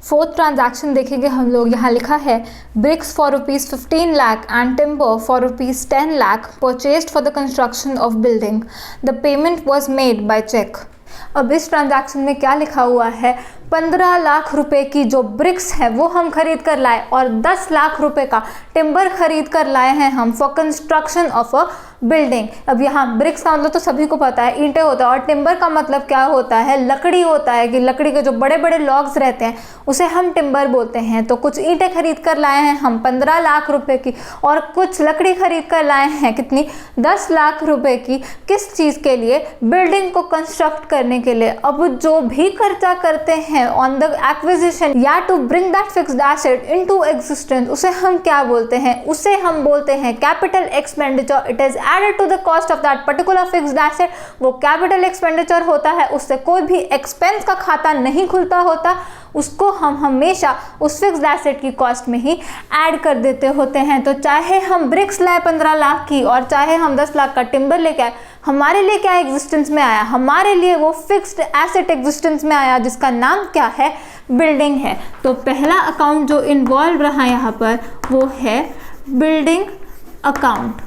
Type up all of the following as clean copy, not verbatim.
Fourth transaction देखेंगे हम लोग, यहाँ लिखा है bricks for ₹15 lakh and timber for ₹10 lakh purchased for the construction of building. The payment was made by cheque. अब इस ट्रांजैक्शन में क्या लिखा हुआ है, 15 लाख रुपए की जो ब्रिक्स है वो हम खरीद कर लाए और 10 लाख रुपए का टिम्बर खरीद कर लाए हैं हम for construction of a building. अब यहाँ ब्रिक्स का मतलब तो सभी को पता है, ईंटें होता है, और टिम्बर का मतलब क्या होता है, लकड़ी होता है, कि लकड़ी के जो बड़े बड़े लॉग्स रहते हैं उसे हम टिम्बर बोलते हैं। तो कुछ ईंटें खरीद कर लाए हैं हम 15 लाख रुपए की, और कुछ लकड़ी खरीद कर लाए हैं कितनी, 10 लाख रुपए की। किस चीज़ के लिए, बिल्डिंग को कंस्ट्रक्ट करने के लिए। अब जो भी खर्चा करते हैं ऑन द एक्विजिशन या to bring that fixed asset into existence, उसे हम क्या बोलते हैं, उसे हम बोलते हैं capital expenditure. It is added to the cost of that particular fixed asset. वो कैपिटल एक्सपेंडिचर होता है, उससे कोई भी एक्सपेंस का खाता नहीं खुलता होता, उसको हम हमेशा उस फिक्स्ड एसेट की कॉस्ट में ही ऐड कर देते होते हैं। तो चाहे हम ब्रिक्स लाए 15 लाख की और चाहे हम 10 लाख का टिम्बर लेके आए, हमारे लिए क्या एग्जिस्टेंस में आया, हमारे लिए वो फिक्स्ड एसेट एग्जिस्टेंस में आया जिसका नाम क्या है, बिल्डिंग है। तो पहला अकाउंट जो इन्वॉल्व रहा यहाँ पर वो है बिल्डिंग अकाउंट,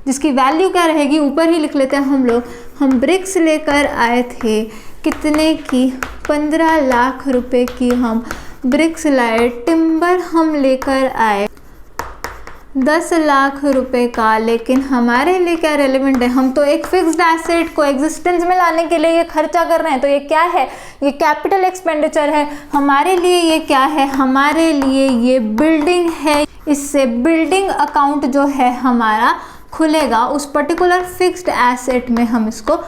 जिसकी वैल्यू क्या रहेगी ऊपर ही लिख लेते हैं हम लोग। हम ब्रिक्स लेकर आए थे कितने की, 15 लाख रुपए की हम ब्रिक्स लाए। टिम्बर हम लेकर आए 10 लाख रुपए का, लेकिन हमारे लिए क्या रेलेवेंट है, हम तो एक फिक्स्ड एसेट को एग्जिस्टेंस में लाने के लिए ये खर्चा कर रहे हैं, तो ये क्या है, ये कैपिटल एक्सपेंडिचर है। हमारे लिए ये क्या है, हमारे लिए ये बिल्डिंग है। इससे बिल्डिंग अकाउंट जो है हमारा खुलेगा, उस पर्टिकुलर फिक्स्ड एसेट में हम इसको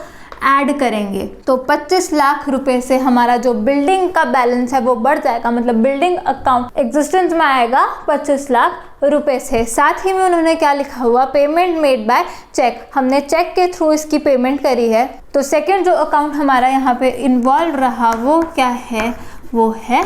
ऐड करेंगे। तो 25 लाख रुपए से हमारा जो बिल्डिंग का बैलेंस है वो बढ़ जाएगा, मतलब बिल्डिंग अकाउंट एग्जिस्टेंस में आएगा 25 लाख रुपए से। साथ ही में उन्होंने क्या लिखा हुआ, पेमेंट मेड बाय चेक, हमने चेक के थ्रू इसकी पेमेंट करी है। तो सेकेंड जो अकाउंट हमारा यहाँ पे इन्वॉल्व रहा वो क्या है, वो है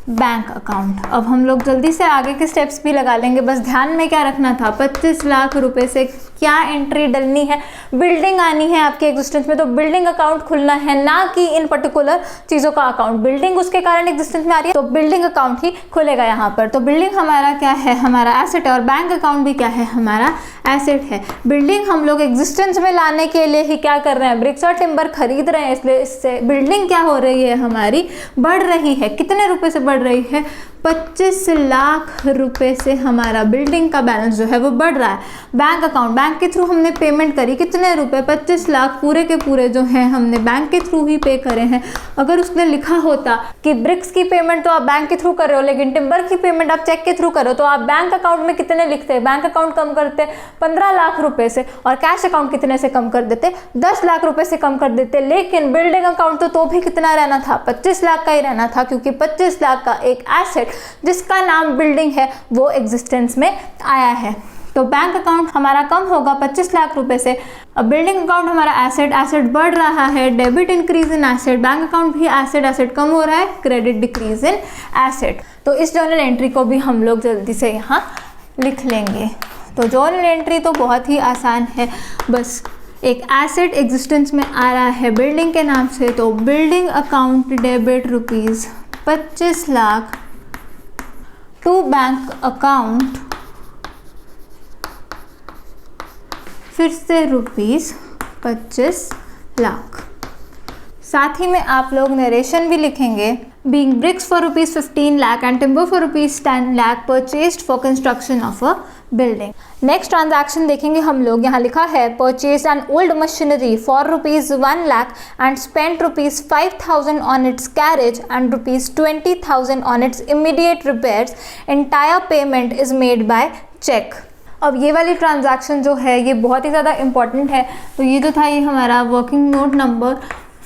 बैंक अकाउंट। अब हम लोग जल्दी से आगे के स्टेप्स भी लगा लेंगे, बस ध्यान में क्या रखना था, 25 लाख रुपए से क्या एंट्री डलनी है, बिल्डिंग आनी है आपके एग्जिस्टेंस में, तो बिल्डिंग अकाउंट खुलना है, ना कि इन पर्टिकुलर चीज़ों का अकाउंट। बिल्डिंग उसके कारण एग्जिस्टेंस में आ रही है तो बिल्डिंग अकाउंट ही खुलेगा यहाँ पर। तो बिल्डिंग हमारा क्या है, हमारा एसेट है, और बैंक अकाउंट भी क्या है, हमारा एसेट है। बिल्डिंग हम लोग एग्जिस्टेंस में लाने के लिए ही क्या कर रहे हैं, ब्रिक्स और टिम्बर खरीद रहे हैं, इसलिए इससे बिल्डिंग क्या हो रही है, हमारी बढ़ रही है। कितने रुपए से बढ़ रही है, 25 लाख रुपए से हमारा बिल्डिंग का बैलेंस जो है वो बढ़ रहा है। बैंक अकाउंट, बैंक के थ्रू हमने पेमेंट करी कितने रुपए, 25 लाख पूरे के पूरे जो हैं हमने बैंक के थ्रू ही पे करे हैं। अगर उसने लिखा होता कि ब्रिक्स की पेमेंट तो आप बैंक के थ्रू कर रहे हो, लेकिन टिम्बर की पेमेंट आप चेक के थ्रू करो, तो आप बैंक अकाउंट में कितने लिखते, बैंक अकाउंट कम करते 15 लाख रुपए से, और कैश अकाउंट कितने से कम कर देते, 10 लाख रुपए से कम कर देते। लेकिन बिल्डिंग अकाउंट तो भी कितना रहना था, 25 लाख का ही रहना था, क्योंकि 25 लाख का एक एसेट जिसका नाम बिल्डिंग है वो एग्जिस्टेंस में आया है। तो बैंक अकाउंट हमारा कम होगा 25 लाख रुपए से। अब बिल्डिंग अकाउंट हमारा एसेट बढ़ रहा है, debit increase in asset, bank account भी एसेट कम हो रहा है, क्रेडिट डिक्रीज इन एसेट। तो इस जर्नल एंट्री को भी हम लोग जल्दी से यहाँ लिख लेंगे। तो जर्नल एंट्री तो बहुत ही आसान है, बस एक एसेट एग्जिस्टेंस में आ रहा है बिल्डिंग के नाम से, तो building account debit ₹25 lakh to bank account, फिर से ₹25 लाख। साथ ही में आप लोग नरेशन भी लिखेंगे, being bricks for ₹15 lakh and timber for ₹10 lakh purchased for construction of a building. Next transaction देखेंगे हम लोग, यहाँ लिखा है purchase an old machinery for ₹1 lakh and spent ₹5,000 on its carriage and ₹20,000 on its immediate repairs. Entire payment is made by cheque. अब ये वाली transaction जो है ये बहुत ही ज़्यादा इम्पॉर्टेंट है। तो ये जो था ये हमारा वर्किंग नोट नंबर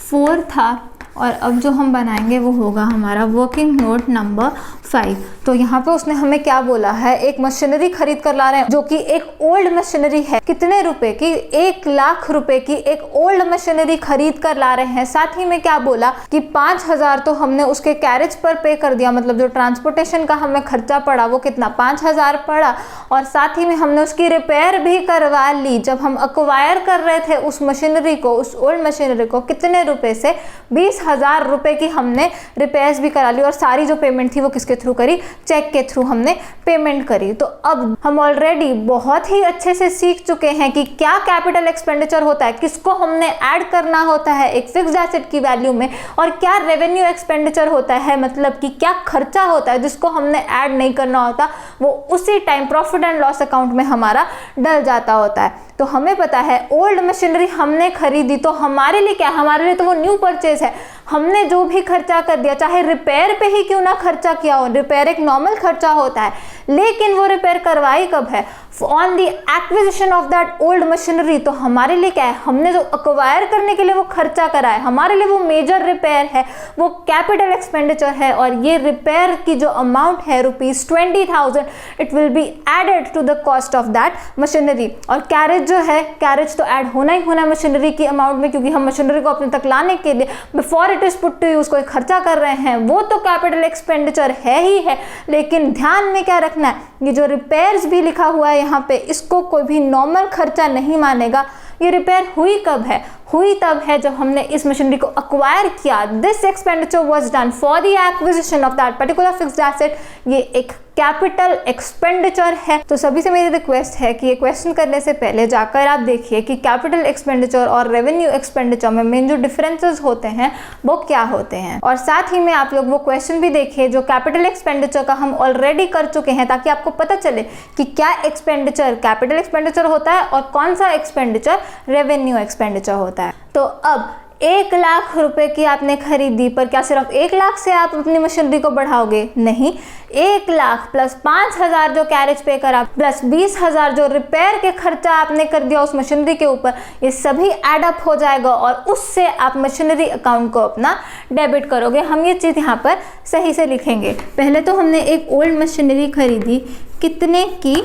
4 था, और अब जो हम बनाएंगे वो होगा हमारा वर्किंग नोट नंबर 5। तो यहाँ पे उसने हमें क्या बोला है, एक मशीनरी खरीद कर ला रहे हैं जो कि एक ओल्ड मशीनरी है। कितने रुपए की, 1 लाख रुपए की एक ओल्ड मशीनरी खरीद कर ला रहे हैं। साथ ही में क्या बोला कि 5,000 तो हमने उसके कैरेज पर पे कर दिया, मतलब जो ट्रांसपोर्टेशन का हमें खर्चा पड़ा वो कितना, 5,000 पड़ा, और साथ ही में हमने उसकी रिपेयर भी करवा ली। जब हम अक्वायर कर रहे थे उस मशीनरी को, उस ओल्ड मशीनरी को, कितने रुपए से, 20,000 20,000 रुपये की हमने रिपेयर्स भी करा ली और सारी जो पेमेंट थी वो किसके थ्रू करी, चेक के थ्रू हमने पेमेंट करी। तो अब हम ऑलरेडी बहुत ही अच्छे से सीख चुके हैं कि क्या कैपिटल एक्सपेंडिचर होता है, किसको हमने ऐड करना होता है एक फिक्स्ड एसेट की वैल्यू में, और क्या रेवेन्यू एक्सपेंडिचर होता है, मतलब कि क्या खर्चा होता है जिसको हमने ऐड नहीं करना होता, वो उसी time profit and loss account में हमारा डल जाता होता है। तो हमें पता है ओल्ड मशीनरी हमने खरीदी तो हमारे लिए क्या, हमारे लिए तो वो न्यू परचेज है। हमने जो भी खर्चा कर दिया, चाहे रिपेयर पे ही क्यों ना खर्चा किया हो, रिपेयर एक नॉर्मल खर्चा होता है, लेकिन वो रिपेयर करवाई कब है, on the acquisition of that old machinery. तो हमारे लिए क्या है, हमने जो अक्वायर करने के लिए वो खर्चा करा है, हमारे लिए वो मेजर रिपेयर है, वो कैपिटल एक्सपेंडिचर है। और ये रिपेयर की जो अमाउंट है ₹20,000, it will be added to the cost of that machinery. और कैरेज जो है, कैरेज तो ऐड होना ही होना है मशीनरी की अमाउंट में, क्योंकि हम मशीनरी को अपने तक लाने के लिए before it is put to use कोई खर्चा कर रहे हैं, वो तो कैपिटल एक्सपेंडिचर है ही है। लेकिन ध्यान में क्या रखना है, ये जो रिपेयर्स भी लिखा हुआ है यहाँ पे, इसको कोई भी नॉर्मल खर्चा नहीं मानेगा। ये रिपेयर हुई कब है, हुई तब है जब हमने इस मशीनरी को अक्वायर किया। This expenditure was done for the acquisition of that particular fixed asset. ये एक कैपिटल एक्सपेंडिचर है। तो सभी से मेरी रिक्वेस्ट है कि ये क्वेश्चन करने से पहले जाकर आप देखिए कि कैपिटल एक्सपेंडिचर और रेवेन्यू एक्सपेंडिचर में मेन जो डिफरेंसेस होते हैं वो क्या होते हैं, और साथ ही में आप लोग वो क्वेश्चन भी देखिए जो कैपिटल एक्सपेंडिचर का हम ऑलरेडी कर चुके हैं, ताकि आपको पता चले कि क्या एक्सपेंडिचर कैपिटल एक्सपेंडिचर होता है और कौन सा एक्सपेंडिचर रेवेन्यू एक्सपेंडिचर होता है। तो अब 1 लाख रुपए की आपने खरीदी, पर क्या सिर्फ 1 लाख से आप अपनी मशीनरी को बढ़ाओगे? नहीं, 1 लाख प्लस 5,000 जो कैरेज पे करा प्लस 20,000 जो रिपेयर के खर्चा आपने कर दिया उस मशीनरी के ऊपर, ये सभी एडअप हो जाएगा और उससे आप मशीनरी अकाउंट को अपना डेबिट करोगे। हम ये चीज़ यहाँ पर सही से लिखेंगे। पहले तो हमने एक ओल्ड मशीनरी खरीदी, कितने की?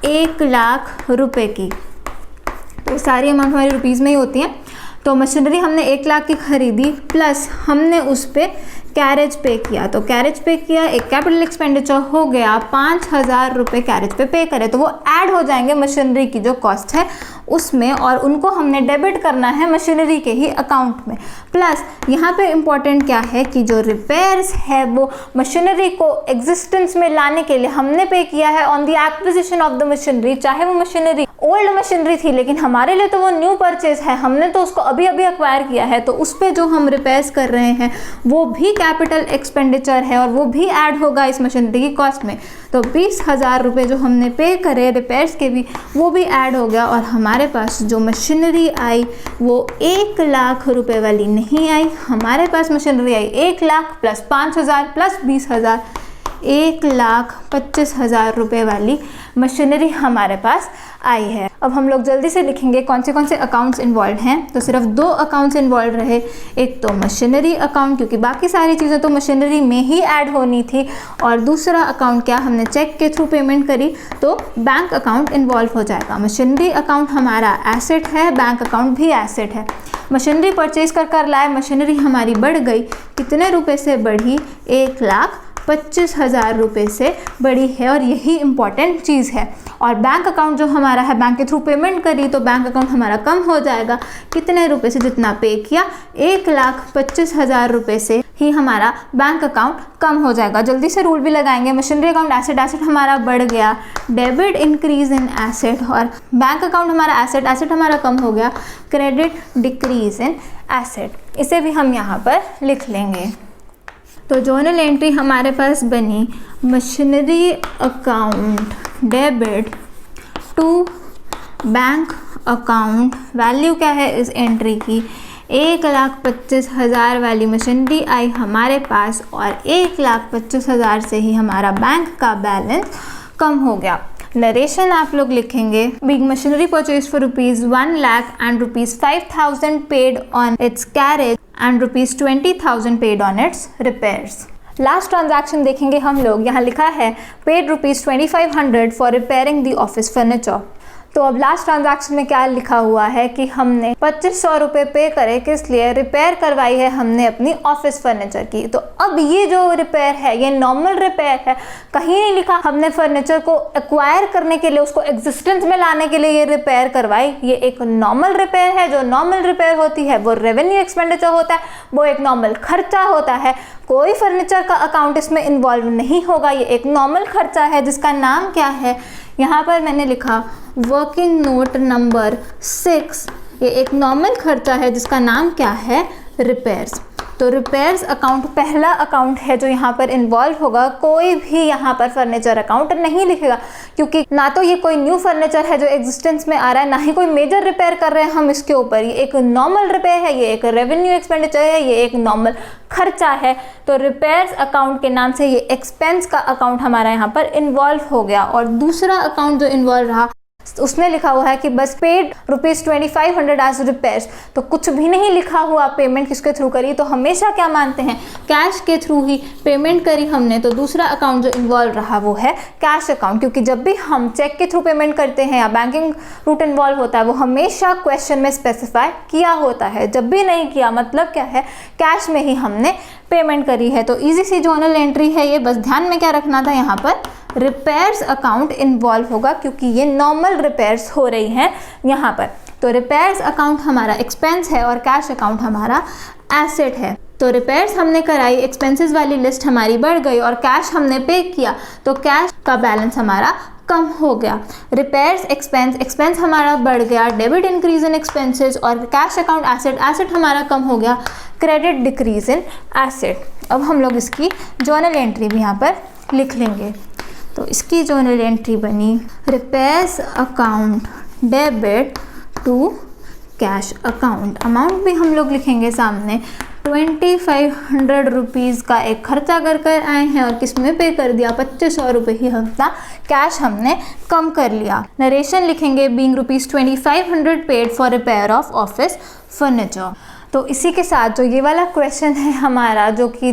1 लाख रुपए की। तो सारी अमाउंट हमारी रुपीज़ में ही होती हैं। तो मशीनरी हमने 1 लाख की खरीदी, प्लस हमने उस पर कैरेज पे किया। तो कैरेज पे किया, एक कैपिटल एक्सपेंडिचर हो गया, 5,000 रुपये कैरेज पे पे करे, तो वो ऐड हो जाएंगे मशीनरी की जो कॉस्ट है उसमें, और उनको हमने डेबिट करना है मशीनरी के ही अकाउंट में। प्लस यहाँ पे इम्पॉर्टेंट क्या है कि जो रिपेयर्स है वो मशीनरी को एग्जिस्टेंस में लाने के लिए हमने पे किया है on the acquisition of the machinery. चाहे वो मशीनरी ओल्ड मशीनरी थी, लेकिन हमारे लिए तो वो न्यू परचेज है, हमने तो उसको अभी अभी एक्वायर किया है, तो उस पर जो हम रिपेयर्स कर रहे हैं वो भी कैपिटल एक्सपेंडिचर है और वो भी ऐड होगा इस मशीनरी की कॉस्ट में। तो 20,000 रुपये जो हमने पे करे रिपेयर्स के भी, वो भी ऐड हो गया, और हमारे पास जो मशीनरी आई वो 1 लाख रुपए वाली नहीं आई। हमारे पास मशीनरी आई 1 लाख प्लस 5,000 प्लस 20,000, 1,25,000 रुपये वाली मशीनरी हमारे पास आई है। अब हम लोग जल्दी से लिखेंगे कौन से अकाउंट्स इन्वॉल्व हैं। तो सिर्फ 2 अकाउंट्स इन्वॉल्व रहे, एक तो मशीनरी अकाउंट, क्योंकि बाकी सारी चीज़ें तो मशीनरी में ही ऐड होनी थी, और दूसरा अकाउंट क्या, हमने चेक के थ्रू पेमेंट करी तो बैंक अकाउंट इन्वॉल्व हो जाएगा। मशीनरी अकाउंट हमारा एसेट है, बैंक अकाउंट भी एसेट है। मशीनरी परचेज कर लाए, मशीनरी हमारी बढ़ गई, कितने रुपए से बढ़ी? 1,25,000 रुपये से बड़ी है, और यही इम्पॉर्टेंट चीज़ है। और बैंक अकाउंट जो हमारा है, बैंक के थ्रू पेमेंट करी तो बैंक अकाउंट हमारा कम हो जाएगा, कितने रुपए से? जितना पे किया, 1,25,000 रुपये से ही हमारा बैंक अकाउंट कम हो जाएगा। जल्दी से रूल भी लगाएंगे। मशीनरी अकाउंट एसेट, एसेट हमारा बढ़ गया, डेबिट इंक्रीज इन एसेट, और बैंक अकाउंट हमारा एसेट, एसेट हमारा कम हो गया, क्रेडिट डिक्रीज इन एसेट। इसे भी हम यहाँ पर लिख लेंगे। तो जर्नल एंट्री हमारे पास बनी, machinery account debit to bank account. Value क्या है इस एंट्री की? 1,25,000 वाली मशीनरी आई हमारे पास, और 1,25,000 से ही हमारा बैंक का बैलेंस कम हो गया। नरेशन आप लोग लिखेंगे, big machinery purchase for ₹1 lakh and ₹5,000 paid on its carriage and ₹20,000 paid on its repairs. Last transaction देखेंगे हम लोग। यहाँ लिखा है paid ₹2,500 for repairing the office furniture. तो अब लास्ट ट्रांजैक्शन में क्या लिखा हुआ है कि हमने 2500 रुपये पे करे, किस लिए? रिपेयर करवाई है हमने अपनी ऑफिस फर्नीचर की। तो अब ये जो रिपेयर है ये नॉर्मल रिपेयर है, कहीं नहीं लिखा हमने फर्नीचर को एक्वायर करने के लिए, उसको एग्जिस्टेंस में लाने के लिए ये रिपेयर करवाई। ये एक नॉर्मल रिपेयर है। जो नॉर्मल रिपेयर होती है वो रेवेन्यू एक्सपेंडिचर होता है, वो एक नॉर्मल खर्चा होता है। कोई फर्नीचर का अकाउंट इसमें इन्वॉल्व नहीं होगा। ये एक नॉर्मल खर्चा है जिसका नाम क्या है, यहाँ पर मैंने लिखा वर्किंग नोट नंबर 6। ये एक नॉर्मल खर्चा है जिसका नाम क्या है? रिपेयर्स। तो रिपेयर्स अकाउंट पहला अकाउंट है जो यहाँ पर इन्वॉल्व होगा। कोई भी यहाँ पर फर्नीचर अकाउंट नहीं लिखेगा, क्योंकि ना तो ये कोई न्यू फर्नीचर है जो एग्जिस्टेंस में आ रहा है, ना ही कोई मेजर रिपेयर कर रहे हैं हम इसके ऊपर। ये एक नॉर्मल रिपेयर है, ये एक रेवेन्यू एक्सपेंडिचर है, ये एक नॉर्मल खर्चा है। तो रिपेयर्स अकाउंट के नाम से ये एक्सपेंस का अकाउंट हमारा यहाँ पर इन्वॉल्व हो गया। और दूसरा अकाउंट जो इन्वॉल्व रहा उसमें लिखा हुआ है कि बस पेड ₹2500 एज रिपेयर्स। तो कुछ भी नहीं लिखा हुआ पेमेंट किसके थ्रू करी। तो हमेशा क्या मानते हैं, कैश के थ्रू ही पेमेंट करी हमने। तो दूसरा अकाउंट जो इन्वॉल्व रहा वो है कैश अकाउंट, क्योंकि जब भी हम चेक के थ्रू पेमेंट करते हैं या बैंकिंग रूट इन्वॉल्व होता है वो हमेशा क्वेश्चन में स्पेसिफाई किया होता है। जब भी नहीं किया मतलब क्या है, कैश में ही हमने पेमेंट करी है। तो इजी सी जर्नल एंट्री है ये, बस ध्यान में क्या रखना था, यहाँ पर रिपेयर्स अकाउंट इन्वॉल्व होगा क्योंकि ये नॉर्मल रिपेयर्स हो रही हैं यहाँ पर। तो रिपेयर्स अकाउंट हमारा एक्सपेंस है और कैश अकाउंट हमारा एसेट है। तो रिपेयर्स हमने कराई, एक्सपेंसेस वाली लिस्ट हमारी बढ़ गई और कैश हमने पे किया, तो कैश का बैलेंस हमारा कम हो गया। रिपेयर्स एक्सपेंस हमारा बढ़ गया, डेबिट इंक्रीज इन एक्सपेंसेस, और कैश अकाउंट एसेट हमारा कम हो गया, क्रेडिट डिक्रीज इन एसेट। अब हम लोग इसकी जर्नल एंट्री भी यहाँ पर लिख लेंगे। तो इसकी जर्नल एंट्री बनी repairs account debit to cash account. Amount भी हम लोग लिखेंगे सामने, 2500 रुपीज़ का एक खर्चा कर आए हैं और किस में पे कर दिया, 2500 रुपये ही हफ्ता कैश हमने कम कर लिया। नरेशन लिखेंगे being ₹2500 paid for repair of office furniture. तो इसी के साथ जो ये वाला क्वेश्चन है हमारा, जो कि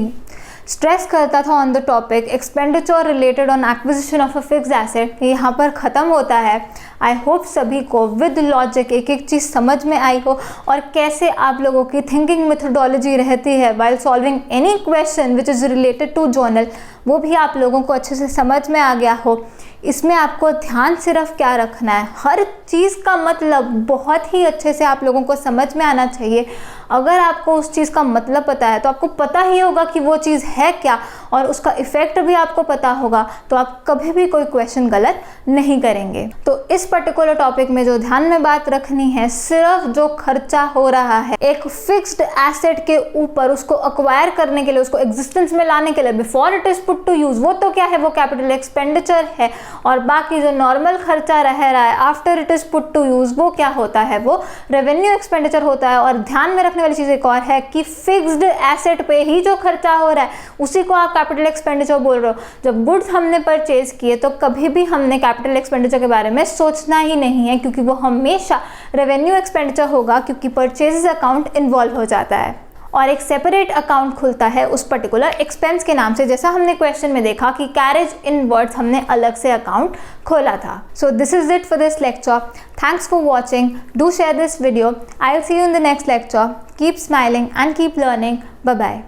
स्ट्रेस करता था on the topic expenditure related on acquisition of a fixed asset, यहाँ पर ख़त्म होता है। आई होप सभी को विद लॉजिक एक एक चीज़ समझ में आई हो और कैसे आप लोगों की थिंकिंग मेथोडोलॉजी रहती है while solving any question which is related to journal, वो भी आप लोगों को अच्छे से समझ में आ गया हो। इसमें आपको ध्यान सिर्फ क्या रखना है, हर चीज़ का मतलब बहुत ही अच्छे से आप लोगों को समझ में आना चाहिए। अगर आपको उस चीज़ का मतलब पता है तो आपको पता ही होगा कि वो चीज़ है क्या और उसका इफ़ेक्ट भी आपको पता होगा, तो आप कभी भी कोई क्वेश्चन गलत नहीं करेंगे। तो इस पर्टिकुलर टॉपिक में जो ध्यान में बात रखनी है, सिर्फ जो खर्चा हो रहा है एक फिक्स्ड एसेट के ऊपर, उसको अक्वायर करने के लिए, उसको एग्जिस्टेंस में लाने के लिए before it is put to use, वो तो क्या है, वो कैपिटल एक्सपेंडिचर है। और बाकी जो नॉर्मल खर्चा रह रहा है after it is put to use, वो क्या होता है, वो रेवेन्यू एक्सपेंडिचर होता है। और ध्यान में रखने वाली चीज़ एक और है कि फिक्स्ड एसेट पे ही जो खर्चा हो रहा है उसी को आप कैपिटल एक्सपेंडिचर बोल रहे हो। जब गुड्स हमने परचेज किए तो कभी भी हमने कैपिटल एक्सपेंडिचर के बारे में सोचना ही नहीं है, क्योंकि वो हमेशा रेवेन्यू एक्सपेंडिचर होगा, क्योंकि परचेजेस अकाउंट इन्वॉल्व हो जाता है और एक सेपरेट अकाउंट खुलता है उस पर्टिकुलर एक्सपेंस के नाम से। जैसा हमने क्वेश्चन में देखा कि कैरेज इन वर्ड्स हमने अलग से अकाउंट खोला था। So this is it for this lecture. Thanks for watching. Do share this video. I will see you in the next lecture. Keep smiling and keep learning. Bye bye.